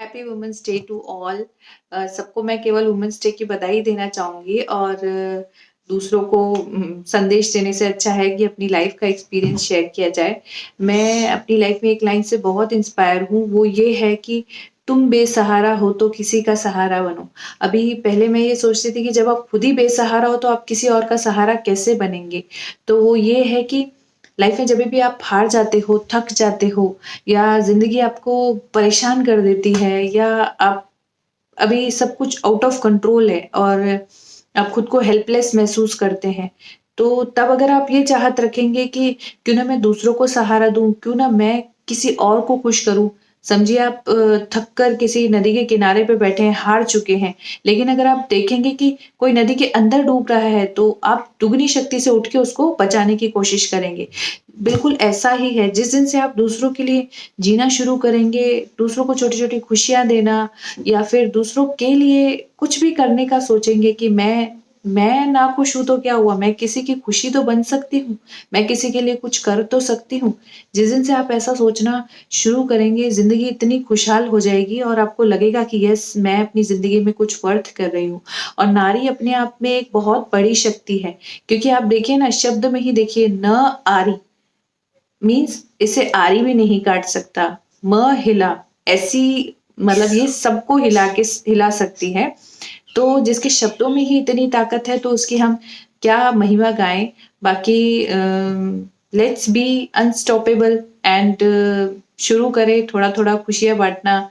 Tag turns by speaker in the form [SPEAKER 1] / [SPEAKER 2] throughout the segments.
[SPEAKER 1] Happy women's day to all. सबको मैं केवल वुमेन्स डे की बधाई देना चाहूँगी और दूसरों को संदेश देने से अच्छा है कि अपनी लाइफ का एक्सपीरियंस शेयर किया जाए। मैं अपनी लाइफ में एक लाइन से बहुत इंस्पायर हूँ, वो ये है कि तुम बेसहारा हो तो किसी का सहारा बनो। अभी पहले मैं ये सोचती थी कि जब आप खुद ही बेसहारा हो तो आप किसी और का सहारा कैसे बनेंगे? तो वो ये है कि लाइफ में जभी भी आप हार जाते हो, थक जाते हो या ज़िंदगी आपको परेशान कर देती है या आप अभी सब कुछ आउट ऑफ कंट्रोल है और आप खुद को हेल्पलेस महसूस करते हैं, तो तब अगर आप ये चाहत रखेंगे कि क्यों ना मैं दूसरों को सहारा दूँ, क्यों ना मैं किसी और को खुश करूँ। समझिए आप थक कर किसी नदी के किनारे पे बैठे हैं, हार चुके हैं, लेकिन अगर आप देखेंगे कि कोई नदी के अंदर डूब रहा है, तो आप दुगनी शक्ति से उठ के उसको बचाने की कोशिश करेंगे। बिल्कुल ऐसा ही है, जिस दिन से आप दूसरों के लिए जीना शुरू करेंगे, दूसरों को छोटी-छोटी खुशियाँ देना या फिर दूसरों के लिए कुछ भी करने का सोचेंगे कि मैं नाखुश हूँ तो क्या हुआ? मैं किसी की खुशी तो बन सकती हूँ, मैं किसी के लिए कुछ कर तो सकती हूँ। जिस दिन से आप ऐसा सोचना शुरू करेंगे, ज़िंदगी इतनी खुशहाल हो जाएगी और आपको लगेगा कि यस मैं अपनी ज़िंदगी में कुछ वर्थ कर रही हूँ। और नारी अपने आप में एक बहुत बड़ी शक्ति है, क्योंकि आप देखिए ना शब्द में ही देखिए न आरी मीन्स इसे आरी भी नहीं काट सकता। हिला ऐसी मतलब ये सबको हिला सकती है। तो जिसके शब्दों में ही इतनी ताकत है तो उसकी हम क्या महिमा गाएँ। बाकी लेट्स बी अनस्टॉपेबल एंड शुरू करें थोड़ा-थोड़ा खुशियाँ बाँटना,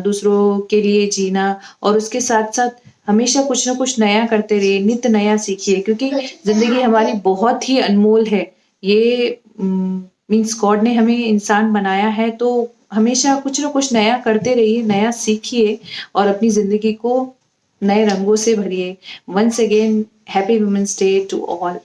[SPEAKER 1] दूसरों के लिए जीना और उसके साथ-साथ हमेशा कुछ न कुछ नया करते रहिए, नित्य नया सीखिए क्योंकि ज़िंदगी हमारी बहुत ही अनमोल है। ये मीन्स गॉड ने हमें इंसान बनाया है तो हमेशा कुछ न कुछ नया करते रहिए, नया सीखिए और अपनी ज़िंदगी को नए रंगों से भरिए। Once again happy women's day to all.